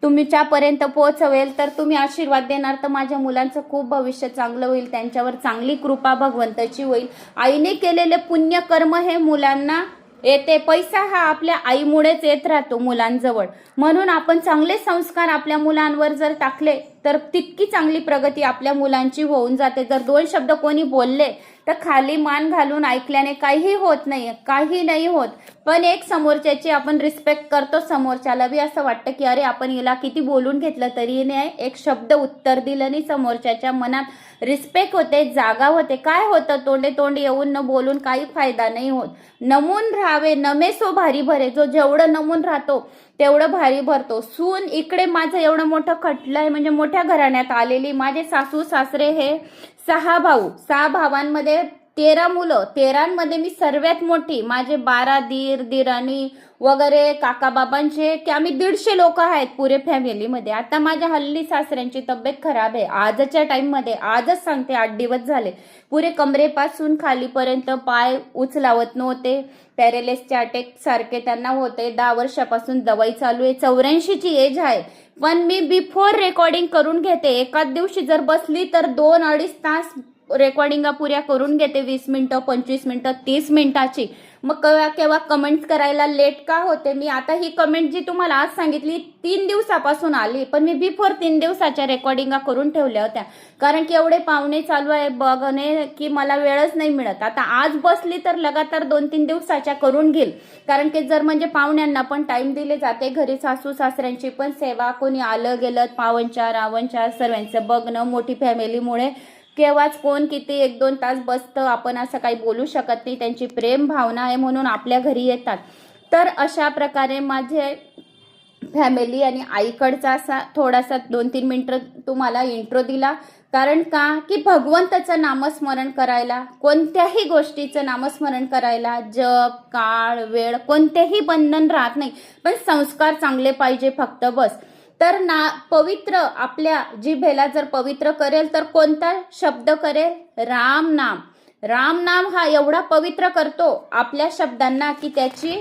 तुमच्यापर्यंत पोहोचवेल, तर तुम्ही आशीर्वाद देणार, तर माझ्या मुलांचं खूप भविष्य चांगलं होईल. त्यांच्यावर चांगली कृपा भगवंताची होईल. आईने केलेले पुण्य कर्म हे मुलांना येते. पैसा हा आपल्या आईमुळेच येत राहतो मुलांजवळ. म्हणून आपण चांगले संस्कार आपल्या मुलांवर जर टाकले तर तितकी चांगली प्रगती आपल्या मुलांची होऊन जाते. जर 2 शब्द कोणी बोलले तर खाली मान घालून ऐकल्याने काही होत नाही, काही नाही होत. पण एक समोरच्याची आपण रिस्पेक्ट करतो, समोरच्याला बी असं वाटतं की अरे आपण हिला किती बोलून घेतलं तरी नाही, एक शब्द उत्तर दिलं नाही, समोरच्याच्या मनात रिस्पेक्ट होते, जागा होते. काय होतं, तोंडे तोंड येऊन न बोलून काही फायदा नाही होत. नमून राहावे, नमे सो भारी भरे. जो जेवढं नमून राहतो तेवढं भारी भरतो. सून इकडे माझं एवढं मोठं खटलं आहे, म्हणजे मोठ्या घराण्यात आलेली. माझे सासू सासरे हे 6 भाऊ, 6 भावांमध्ये 13 मुलं, 13मध्ये मी सर्वात मोठी. माझे 12 दीर दिराणी वगैरे काकाबाबांचे की आम्ही 150 लोक आहेत पुरे फॅमिलीमध्ये. आता माझ्या हल्ली सासऱ्यांची तब्येत खराब आहे. आजच्या टाइममध्ये, आजच सांगते, 8 दिवस झाले. पुरे कमरेपासून खालीपर्यंत पाय उचलावत नव्हते. पॅरेलिसचे अटॅक सारखे त्यांना होते. 10 वर्षापासून दवाई चालू आहे. 84ची एज आहे. पण मी बिफोर रेकॉर्डिंग करून घेते. एकाच दिवशी जर बसली तर 2-2.5 तास रेकॉर्डिंगा पुऱ्या करून घेते. 20 मिनिटं, 25 मिनिटं, 30 मिनिटाची. मग केव्हा कमेंट्स करायला लेट का होते. मी आता ही कमेंट जी तुम्हाला आज सांगितली 3 दिवसापासून आली, पण मी बिफोर 3 दिवसाच्या रेकॉर्डिंगा करून ठेवल्या होत्या, कारण की एवढे पाहुणे चालू आहे बघणे की मला वेळच नाही मिळत. आता आज बसली तर लगातार 2-3 दिवसाच्या करून घेईल, कारण की जर म्हणजे पाहुण्यांना पण टाइम दिले जाते. घरी सासू सासऱ्यांची पण सेवा, कोणी आलं गेलं, पावनचार आवनचार सर्वांचं बघणं. मोठी फॅमिलीमुळे केव्हाच कोण किती 1-2 तास बसतं, आपण असं काही बोलू शकत नाही. त्यांची प्रेम भावना आहे म्हणून आपल्या घरी येतात. तर अशा प्रकारे माझे फॅमिली आणि आईकडचा असा थोडासा 2-3 मिनिटं तुम्हाला इंट्रो दिला. कारण का की भगवंताचं नामस्मरण करायला, कोणत्याही गोष्टीचं नामस्मरण करायला जप, काळ, वेळ कोणतेही बंधन राहत नाही. पण संस्कार चांगले पाहिजे फक्त, बस. तर पवित्र आपल्या जिभेला जर पवित्र करेल तर कोणता शब्द करेल? राम नाम. राम नाम हा एवढा पवित्र करतो आपल्या शब्दांना की त्याची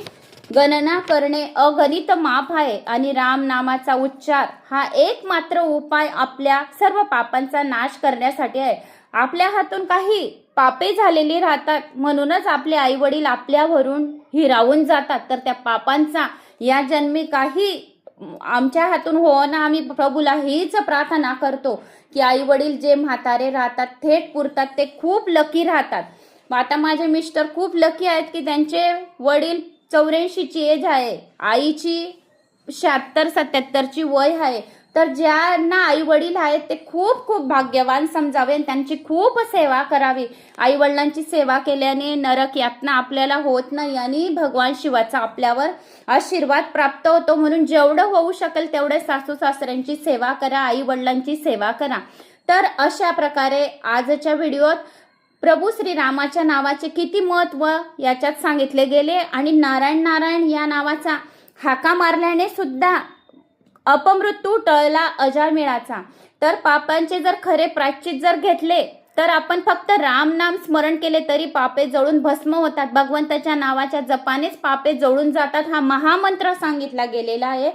गणना करणे अगणित माप आहे. आणि राम नामाचा उच्चार हा एकमात्र उपाय आपल्या सर्व पापांचा नाश करण्यासाठी आहे. आपल्या हातून काही पापे झालेली राहतात, म्हणूनच आपले आई वडील आपल्यावरून हिरावून जातात. तर त्या पापांचा या जन्मी काही आमच्या हातून हो ना, आम्ही प्रभूला हीच प्रार्थना करतो की आई वडील जे म्हातारे राहतात थेट पुरतात, ते खूप लकी राहतात. आता माझे मिस्टर खूप लकी आहेत की त्यांचे वडील 84ची एज आहे, आईची 76-77ची वय आहे. तर ज्यांना आई वडील आहेत ते खूप खूप भाग्यवान समजावे, त्यांची खूप सेवा करावी. आई वडिलांची सेवा केल्याने नरक यातना आपल्याला होत नाही आणि भगवान शिवाचा आपल्यावर आशीर्वाद प्राप्त होतो. म्हणून जेवढं होऊ शकेल तेवढे सासू सासऱ्यांची सेवा करा, आई वडिलांची सेवा करा. तर अशा प्रकारे आजच्या व्हिडिओत प्रभू श्रीरामाच्या नावाचे किती महत्व याच्यात सांगितले गेले. आणि नारायण नारायण या नावाचा हाका मारल्याने सुद्धा अपमृत्यू टळला अजामिळाचा. तर पापांचे जर खरे प्रायश्चित जर घेतले तर आपण फक्त राम नाम स्मरण केले तरी पापे जळून भस्म होतात. भगवंताच्या नावाच्या जपानेच पापे जळून जातात. हा महामंत्र सांगितला गेलेला आहे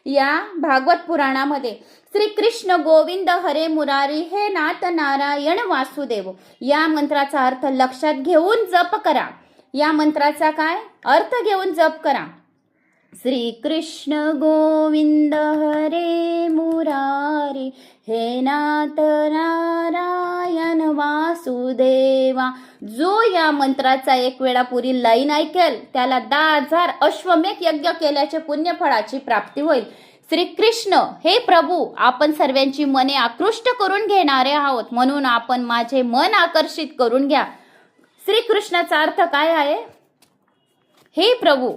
या भागवत पुराणामध्ये. श्री कृष्ण गोविंद हरे मुरारी, हे नाथ नारायण वासुदेव. या मंत्राचा अर्थ लक्षात घेऊन जप करा. या मंत्राचा काय अर्थ घेऊन जप करा. श्री कृष्ण गोविंद हरे मुरारी, हे नाथ नारायण वासुदेवा. जो या मंत्राचा एक वेळा पुरी लाईन ऐकेल त्याला 10,000 अश्वमेध यज्ञ केल्याचे पुण्यफळाची प्राप्ती होईल. श्री कृष्ण, हे प्रभू, आपण सर्वांची मने आकृष्ट करून घेणारे आहोत, म्हणून आपण माझे मन आकर्षित करून घ्या. श्रीकृष्णाचा अर्थ काय आहे? हे प्रभू,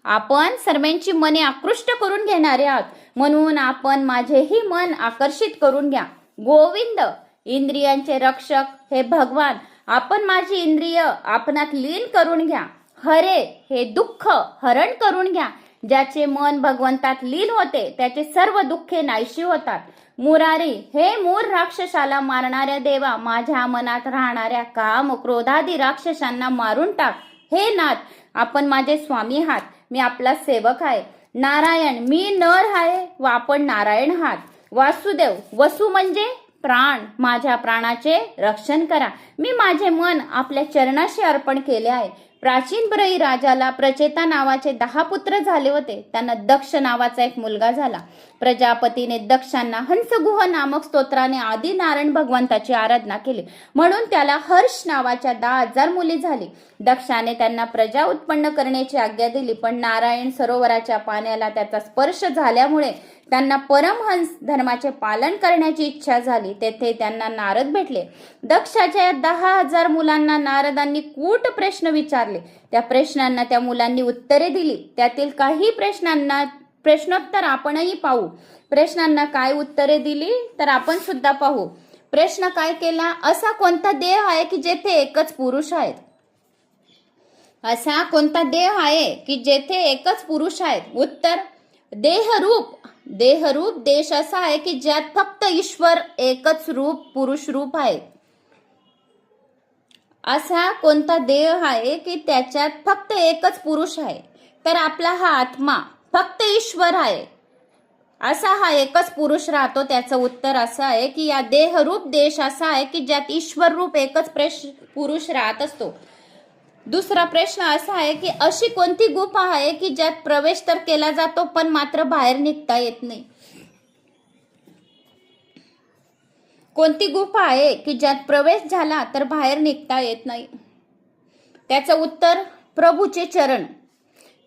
आपण सर्वांची मने आकृष्ट करून घेणारे आहोत, म्हणून आपण माझेही मन आकर्षित करून घ्या. गोविंद, इंद्रियांचे रक्षक, हे भगवान, आपण माझी इंद्रिय आपणात लीन करून घ्या. हरे, हे दुःख हरण करून घ्या. ज्याचे मन भगवंतात लीन होते त्याचे सर्व दुःखे नाहीशी होतात. मुरारी, हे मूर राक्षसाला मारणाऱ्या देवा, माझ्या मनात राहणाऱ्या काम क्रोधादी राक्षसांना मारून टाक. हे नाथ, आपण माझे स्वामी आहात, मी आपला सेवक आहे. नारायण, मी नर आहे व आपण नारायण आहात. वासुदेव, वसु म्हणजे प्राण, माझ्या प्राणाचे रक्षण करा. मी माझे मन आपल्या चरणाशी अर्पण केले आहे. प्राचीन ब्रही राजाला प्रचेता नावाचे 10 पुत्र झाले होते. त्यांना दक्ष नावाचा एक मुलगा झाला. प्रजापतीने दक्षांना हंसगुह नामक स्तोत्राने आदी नारायण भगवंताची आराधना केली, म्हणून त्याला हर्ष नावाच्या 10,000 मुली झाली. दक्षाने त्यांना प्रजा उत्पन्न करण्याची आज्ञा दिली, पण नारायण सरोवराच्या पाण्याला त्याचा स्पर्श झाल्यामुळे त्यांना परमहंस धर्माचे पालन करण्याची इच्छा झाली. तेथे त्यांना नारद भेटले. दक्षाच्या 10,000 मुलांना नारदांनी कूट प्रश्न विचारले. त्या प्रश्नांना त्या मुलांनी उत्तरे दिली. त्यातील काही प्रश्नोत्तर आपणही पाहू. प्रश्नांना काय उत्तरे दिली तर आपण सुद्धा पाहू. प्रश्न काय केला? असा कोणता देह आहे की जेथे एकच पुरुष आहेत? असा कोणता देह आहे की जेथे एकच पुरुष आहेत? उत्तर, देहरूप देश असा आहे की ज्यात फक्त ईश्वर एकच रूप पुरुष रूप आहे. असा कोणता देह आहे की त्याच्यात फक्त एकच पुरुष आहे? तर आपला हा आत्मा फक्त ईश्वर आहे. असा हा एकच पुरुष राहतो. त्याचं उत्तर असं आहे की या देहरूप देश असा आहे की ज्यात ईश्वर रूप एकच पुरुष राहत असतो. दुसरा प्रश्न असा आहे की अशी कोणती गुफा आहे की ज्यात प्रवेश तर केला जातो पण मात्र बाहेर निघता येत नाही? कोणती गुफा आहे की ज्यात प्रवेश झाला तर बाहेर निघता येत नाही? त्याचं उत्तर, प्रभूचे चरण.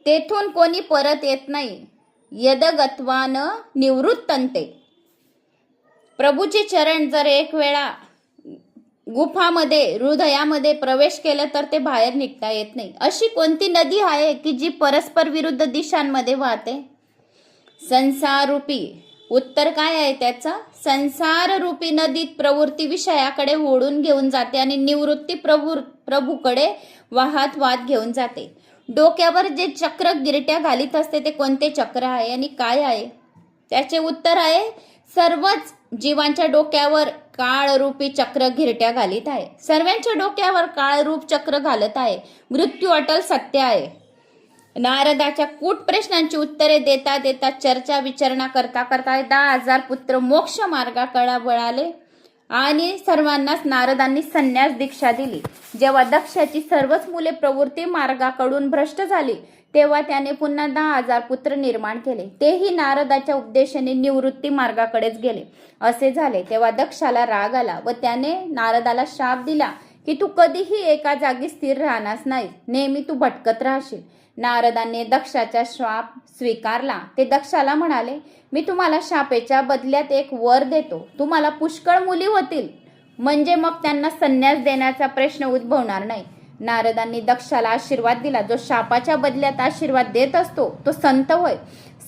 तेथून कोणी परत येत नाही. यदगत्वान निवृत्तन्ते. प्रभूचे चरण जर एक वेळा गुफामध्ये हृदयामध्ये प्रवेश केला तर ते बाहेर निघता येत नाही. अशी कोणती नदी आहे की जी परस्पर विरुद्ध दिशांमध्ये वाहते? संसार रूपी. उत्तर काय आहे त्याचं? संसार रूपी नदीत प्रवृत्ती विषयाकडे ओढून घेऊन जाते आणि निवृत्ती प्रभूकडे वाहत घेऊन जाते. डोक्यावर जे चक्र गिरट्या घालीत असते ते कोणते चक्र आहे आणि काय आहे? त्याचे उत्तर आहे, सर्वच जीवांच्या डोक्यावर काळरूपी चक्र गिरट्या घालीत आहे. सर्वांच्या डोक्यावर काळरूप चक्र घालत आहे. मृत्यू अटल सत्य आहे. नारदाच्या कूट प्रश्नांची उत्तरे देता देता चर्चा विचारणा करता 10,000 पुत्र मोक्ष मार्गाकडे वळाले आणि सर्वांनाच नारदांनी संन्यास दीक्षा दिली. जेव्हा दक्षाची सर्वच मुले प्रवृत्ती मार्गाकडून भ्रष्ट झाली तेव्हा त्याने पुन्हा 10,000 पुत्र निर्माण केले. तेही नारदाच्या उपदेशाने निवृत्ती मार्गाकडेच गेले. असे झाले तेव्हा दक्षाला राग आला व त्याने नारदाला शाप दिला की तू कधीही एका जागी स्थिर राहणार नाही, नेहमी तू भटकत राहशील. नारदांनी दक्षाचा शाप स्वीकारला. ते दक्षाला म्हणाले, मी तुम्हाला शापेच्या बदल्यात एक वर देतो. तुम्हाला पुष्कळ मुली होतील, म्हणजे मग त्यांना संन्यास देण्याचा प्रश्न उद्भवणार नाही. नारदांनी दक्षाला आशीर्वाद दिला. जो शापाच्या बदल्यात आशीर्वाद देत असतो तो संत होय.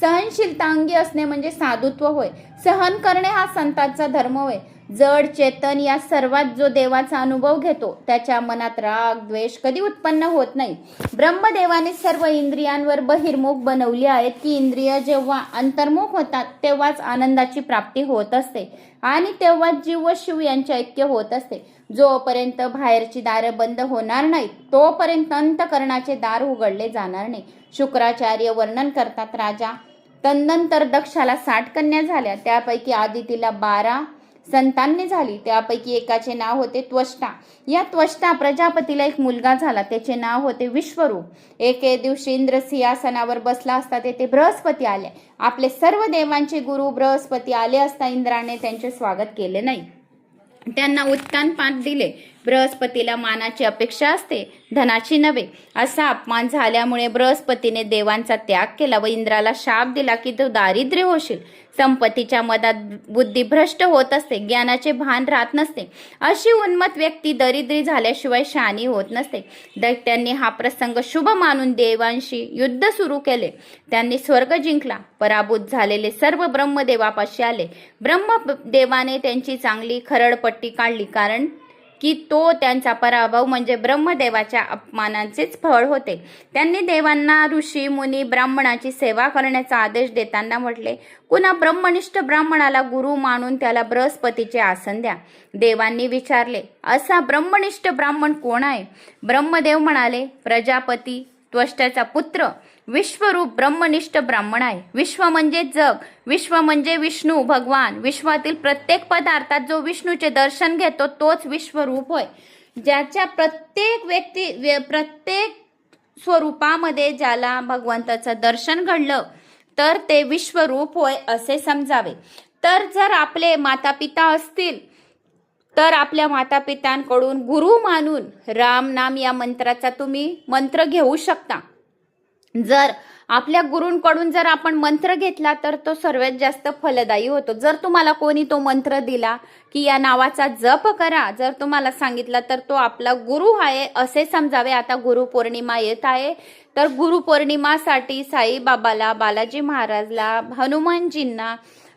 सहनशीलता अंगी असणे म्हणजे साधुत्व होय. सहन करणे हा संतांचा धर्म होय. जड चेतन या सर्वात जो देवाचा अनुभव घेतो त्याच्या मनात राग द्वेष कधी उत्पन्न होत नाही. ब्रह्मदेवाने सर्व इंद्रियांवर बहिर्मुख बनवली आहेत की इंद्रिय जेव्हा अंतर्मुख होतात तेव्हाच आनंदाची प्राप्ती होत असते आणि तेव्हाच जीव व शिव यांचे ऐक्य होत असते. जोपर्यंत बाहेरची दारं बंद होणार नाहीत तोपर्यंत अंतःकरणाचे दार उघडले जाणार नाही. शुक्राचार्य वर्णन करतात, राजा तदनंतर दक्षाला 60 कन्या झाल्या. त्यापैकी आदितीला 12, संतांनी झाली. त्यापैकी एकाचे नाव होते त्वष्टा. या त्वष्टा प्रजापतीला एक मुलगा झाला, त्याचे नाव होते विश्वरूप. एके दिवशी इंद्र सिंहासनावर बसला असता तेथे बृहस्पती आले. आपले सर्व देवांचे गुरु बृहस्पती आले असता इंद्राने त्यांचे स्वागत केले नाही, त्यांना उत्तान पाठ दिले. बृहस्पतीला मानाची अपेक्षा असते, धनाची नव्हे. असा अपमान झाल्यामुळे बृहस्पतीने देवांचा त्याग केला व इंद्राला शाप दिला की तू दारिद्र्य होशील. संपत्तीच्या मदात बुद्धी भ्रष्ट होत असते, ज्ञानाचे भान राहत नसते. अशी उन्मत्त व्यक्ती दरिद्री झाल्याशिवाय शहाणी होत नसते. दैत्यांनी हा प्रसंग शुभ मानून देवांशी युद्ध सुरू केले. त्यांनी स्वर्ग जिंकला. पराभूत झालेले सर्व ब्रह्मदेवापाशी आले. ब्रह्मदेवाने त्यांची चांगली खरडपट्टी काढली, कारण की तो त्यांचा पराभव म्हणजे ब्रह्मदेवाच्या अपमानाचेच फळ होते. त्यांनी देवांना ऋषी मुनी ब्राह्मणाची सेवा करण्याचा आदेश देताना म्हटले, कुणा ब्रह्मनिष्ठ ब्राह्मणाला गुरु मानून त्याला बृहस्पतीचे आसन द्या. देवांनी विचारले, असा ब्रह्मनिष्ठ ब्राह्मण कोण आहे? ब्रह्मदेव म्हणाले, प्रजापती त्वष्ट्याचा पुत्र विश्वरूप ब्रह्मनिष्ठ ब्राह्मण आहे. विश्व म्हणजे जग, विश्व म्हणजे विष्णू भगवान. विश्वातील प्रत्येक पदार्थात जो विष्णूचे दर्शन घेतो तोच विश्वरूप होय. ज्याच्या प्रत्येक स्वरूपामध्ये ज्याला भगवंताचं दर्शन घडलं तर ते विश्वरूप होय असे समजावे. तर जर आपले मातापिता असतील तर आपल्या मातापित्यांकडून गुरु मानून राम नाम या मंत्राचा तुम्ही मंत्र घेऊ शकता. जर आपल्या गुरूंकडून जर आपण मंत्र घेतला तर तो सर्वात जास्त फलदायी होतो. जर तुम्हाला कोणी तो मंत्र दिला की या नावाचा जप करा, जर तुम्हाला सांगितलं तर तो आपला गुरु आहे असे समजावे. आता गुरुपौर्णिमा येत आहे, तर गुरुपौर्णिमासाठी साईबाबाला, बालाजी महाराजला, हनुमानजींना,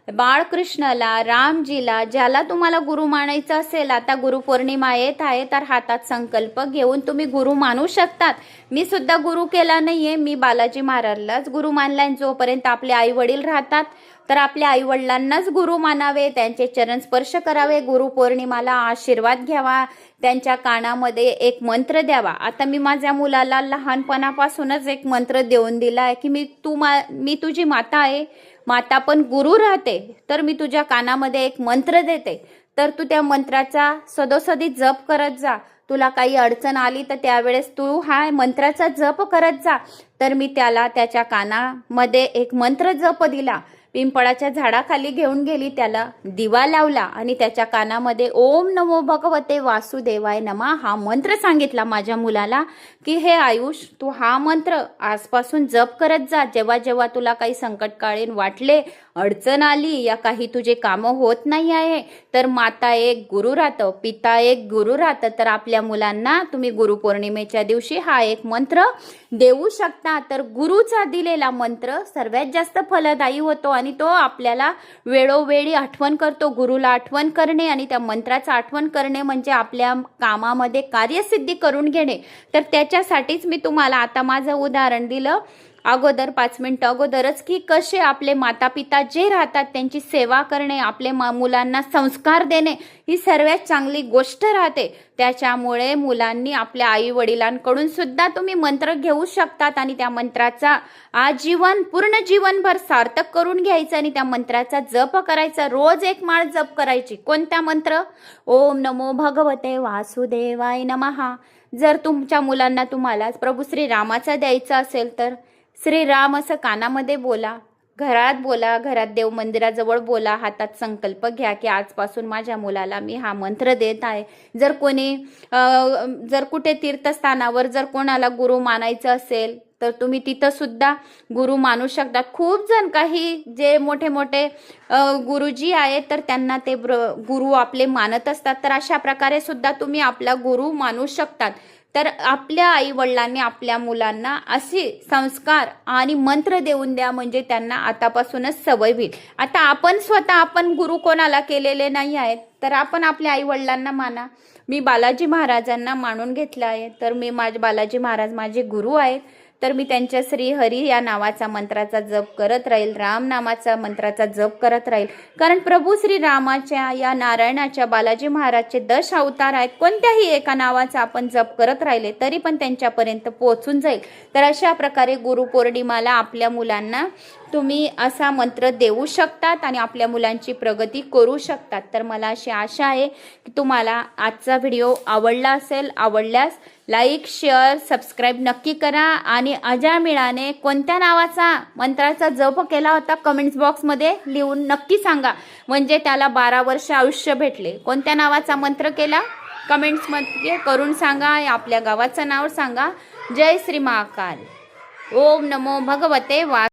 बाळकृष्णाला, रामजीला, ज्याला तुम्हाला गुरु मानायचं असेल, आता गुरुपौर्णिमा येत आहे तर हातात संकल्प घेऊन तुम्ही गुरु मानू शकतात. मी सुद्धा गुरु केला नाहीये, मी बालाजी महाराजलाच गुरु मानलाय. जोपर्यंत आपले आई वडील राहतात तर आपल्या आई वडिलांनाच गुरु मानावे, त्यांचे चरण स्पर्श करावे, गुरुपौर्णिमाला आशीर्वाद घ्यावा, त्यांच्या कानामध्ये एक मंत्र द्यावा. आता मी माझ्या मुलाला लहानपणापासूनच एक मंत्र देऊन दिला आहे की मी तुझी माता आहे, माता पण गुरु राहते, तर मी तुझ्या कानामध्ये एक मंत्र देते, तर तू त्या मंत्राचा सदोसदी जप करत जा. तुला काही अडचण आली तर त्यावेळेस तू हा मंत्राचा जप करत जा. तर मी त्याला त्याच्या कानामध्ये एक मंत्र जप दिला. पिंपळाच्या झाडाखाली घेऊन गेली, त्याला दिवा लावला आणि त्याच्या कानामध्ये ओम नमो भगवते वासुदेवाय नमा हा मंत्र सांगितला माझ्या मुलाला की हे आयुष, तू हा मंत्र आजपासून जप करत जा. जेव्हा जेव्हा तुला काही संकटकालीन वाटले, अडचण आली या काही तुझे कामं होत नाही आहे, तर माता एक गुरु राहतं, पिता एक गुरु राहतं. तर आपल्या मुलांना तुम्ही गुरुपौर्णिमेच्या दिवशी हा एक मंत्र देऊ शकता. तर गुरुचा दिलेला मंत्र सर्वात जास्त फलदायी होतो आणि तो आपल्याला वेळोवेळी आठवण करतो. गुरुला आठवण करणे आणि त्या मंत्राचा आठवण करणे म्हणजे आपल्या कामामध्ये कार्यसिद्धी करून घेणे. तर त्याच्यासाठीच मी तुम्हाला आता माझं उदाहरण दिलं अगोदर 5 मिनिटं अगोदरच की कसे आपले माता पिता जे राहतात त्यांची सेवा करणे, आपले मुलांना संस्कार देणे ही सर्वात चांगली गोष्ट राहते. त्याच्यामुळे मुलांनी आपल्या आई वडिलांकडून सुद्धा तुम्ही मंत्र घेऊ शकतात आणि त्या मंत्राचा आजीवन पूर्ण जीवनभर सार्थक करून घ्यायचं आणि त्या मंत्राचा जप करायचा. रोज एक माळ जप करायची. कोणता मंत्र? ओम नमो भगवते वासुदेवाय नमः. जर तुमच्या मुलांना तुम्हाला प्रभू श्रीरामाचा द्यायचा असेल तर श्रीराम असं कानामध्ये बोला, घरात बोला, घरात देव मंदिराजवळ बोला, हातात संकल्प घ्या की आजपासून माझ्या मुलाला मी हा मंत्र देत आहे. जर कुठे तीर्थस्थानावर जर कोणाला गुरु मानायचं असेल तर तुम्ही तिथं सुद्धा गुरु मानू शकता. खूप जण काही जे मोठे मोठे गुरुजी आहेत तर त्यांना ते गुरु आपले मानत असतात. तर अशा प्रकारे सुद्धा तुम्ही आपला गुरु मानू शकतात. तर आपल्या आई वडिलांनी आपल्या मुलांना असे संस्कार आणि मंत्र देऊन द्या म्हणजे त्यांना आतापासूनच सवय होईल. आता आपण गुरु कोणाला केलेले नाही आहेत, तर आपण आपल्या आई वडिलांना माना. मी बालाजी महाराजांना मानून घेतलं आहे, तर बालाजी महाराज माझे गुरु आहेत. तर मी त्यांच्या श्री हरी या नावाचा मंत्राचा जप करत राहील, राम नामाचा मंत्राचा जप करत राहील. कारण प्रभू श्री रामाच्या या नारायणाच्या बालाजी महाराजचे 10 अवतार आहेत. कोणत्याही एका नावाचा आपण जप करत राहिले तरी पण त्यांच्यापर्यंत पोहोचून जाईल. तर अशा प्रकारे गुरुपौर्णिमाला आपल्या मुलांना तुम्ही असा मंत्र देऊ शकतात आणि आपल्या मुलांची प्रगती करू शकतात. तर मला अशी आशा आहे की तुम्हाला आजचा व्हिडिओ आवडला असेल. आवडल्यास लाईक, शेअर, सबस्क्राईब नक्की करा. आणि अजामिळाने कोणत्या नावाचा मंत्राचा जप केला होता कमेंट्स बॉक्समध्ये लिहून नक्की सांगा, म्हणजे त्याला 12 वर्ष आयुष्य भेटले. कोणत्या नावाचा मंत्र केला कमेंट्समध्ये करून सांगा. आपल्या गावाचं नाव सांगा. जय श्री महाकाल. ओम नमो भगवते वा